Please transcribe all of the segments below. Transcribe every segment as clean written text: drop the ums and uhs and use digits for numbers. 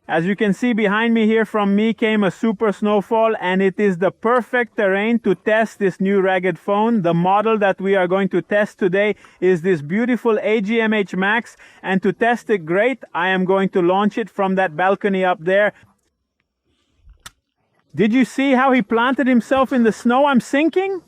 As you can see behind me here, from me came a super snowfall, and it is the perfect terrain to test this new rugged phone. The model that we are going to test today is this beautiful AGM H MAX, and to test it great, I am going to launch it from that balcony up there. Did you see how he planted himself in the snow? I'm sinking.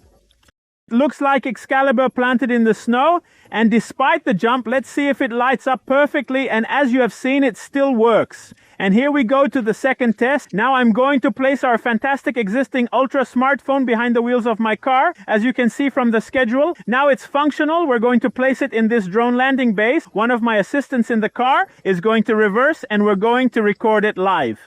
Looks like Excalibur planted in the snow, and despite the jump, let's see if it lights up perfectly, and as you have seen, it still works. And here we go to the second test. Now I'm going to place our fantastic existing ultra smartphone behind the wheels of my car, as you can see from the schedule. Now it's functional. We're going to place it in this drone landing base. One of my assistants in the car is going to reverse, and we're going to record it live.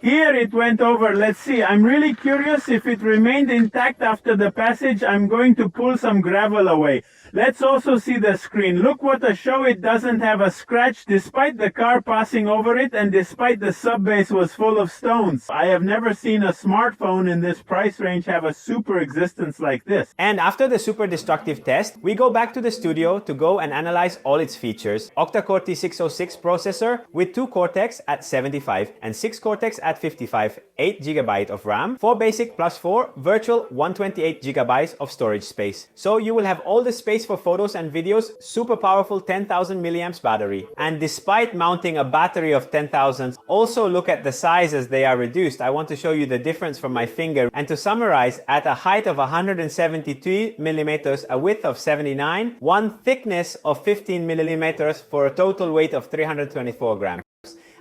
Here it went over. Let's see. I'm really curious if it remained intact after the passage. I'm going to pull some gravel away. Let's also see the screen. Look what a show. It doesn't have a scratch despite the car passing over it and despite the sub base was full of stones. I have never seen a smartphone in this price range have a super existence like this. And after the super destructive test, we go back to the studio to go and analyze all its features. Octa-core T606 processor with 2 Cortex at 75 and 6 Cortex at 55, 8 GB of RAM, 4 basic plus 4 virtual 128 GB of storage space. So you will have all the space for photos and videos, super powerful 10,000 milliamps battery. And despite mounting a battery of 10,000, also look at the size as they are reduced. I want to show you the difference from my finger. And to summarize, at a height of 172 millimeters, a width of 79, one thickness of 15 millimeters for a total weight of 324 grams.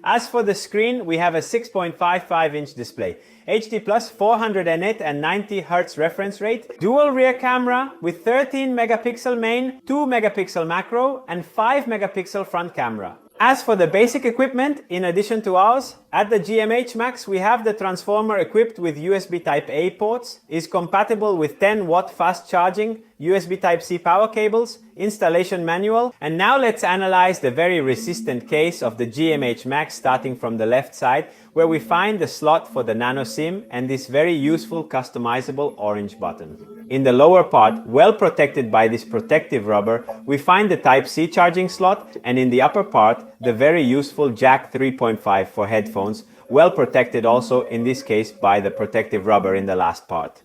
As for the screen, we have a 6.55-inch display, HD plus 408 and 90 Hz reference rate, dual rear camera with 13 megapixel main, 2 megapixel macro and 5 megapixel front camera. As for the basic equipment, in addition to ours, at the AGM H MAX we have the transformer equipped with USB Type-A ports, is compatible with 10-watt fast charging, USB Type-C power cables, installation manual, and now let's analyze the very resistant case of the AGM H MAX, starting from the left side, where we find the slot for the nano SIM and this very useful customizable orange button. In the lower part, well protected by this protective rubber, we find the Type-C charging slot, and in the upper part, the very useful jack 3.5 for headphones, well protected also in this case by the protective rubber in the last part.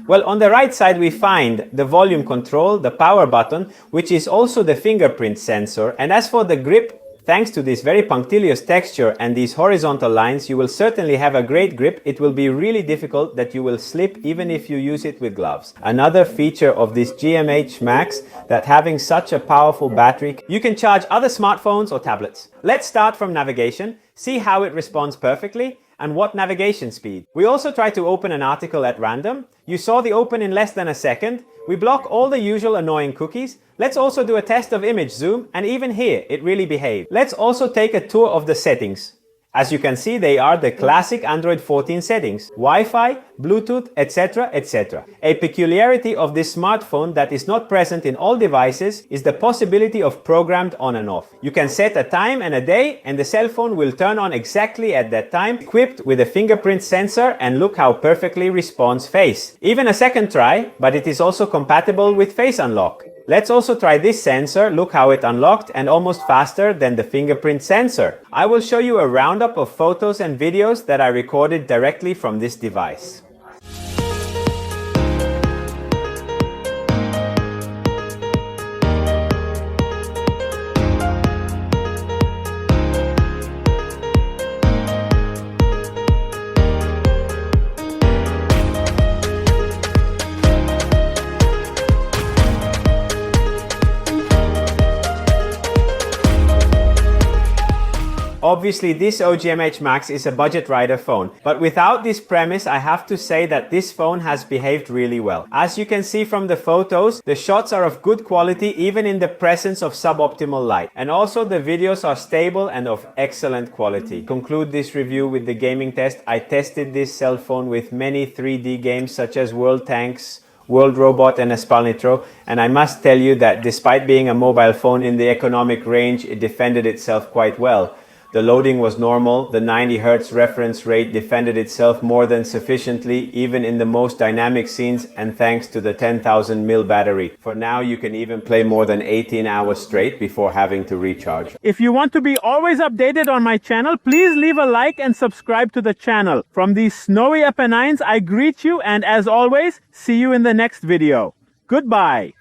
Well, on the right side we find the volume control, the power button, which is also the fingerprint sensor, and as for the grip, thanks to this very punctilious texture and these horizontal lines, you will certainly have a great grip. It will be really difficult that you will slip even if you use it with gloves. Another feature of this AGM H MAX, that having such a powerful battery, you can charge other smartphones or tablets. Let's start from navigation, see how it responds perfectly, and what navigation speed. We also try to open an article at random. You saw the open in less than a second. We block all the usual annoying cookies. Let's also do a test of image zoom, and even here it really behaved. Let's also take a tour of the settings. As you can see, they are the classic Android 14 settings, Wi-Fi, Bluetooth, etc, etc. A peculiarity of this smartphone that is not present in all devices is the possibility of programmed on and off. You can set a time and a day, and the cell phone will turn on exactly at that time, equipped with a fingerprint sensor, and look how perfectly responds face. Even a second try, but it is also compatible with face unlock. Let's also try this sensor. Look how it unlocked, and almost faster than the fingerprint sensor. I will show you a roundup of photos and videos that I recorded directly from this device. Obviously, this AGM H MAX is a budget rider phone, but without this premise, I have to say that this phone has behaved really well. As you can see from the photos, the shots are of good quality even in the presence of suboptimal light. And also the videos are stable and of excellent quality. To conclude this review with the gaming test, I tested this cell phone with many 3D games such as World Tanks, World Robot and Espal Nitro, and I must tell you that despite being a mobile phone in the economic range, it defended itself quite well. The loading was normal, the 90 Hz reference rate defended itself more than sufficiently even in the most dynamic scenes, and thanks to the 10,000 mAh battery. For now you can even play more than 18 hours straight before having to recharge. If you want to be always updated on my channel, please leave a like and subscribe to the channel. From these snowy Apennines, I greet you, and as always, see you in the next video. Goodbye.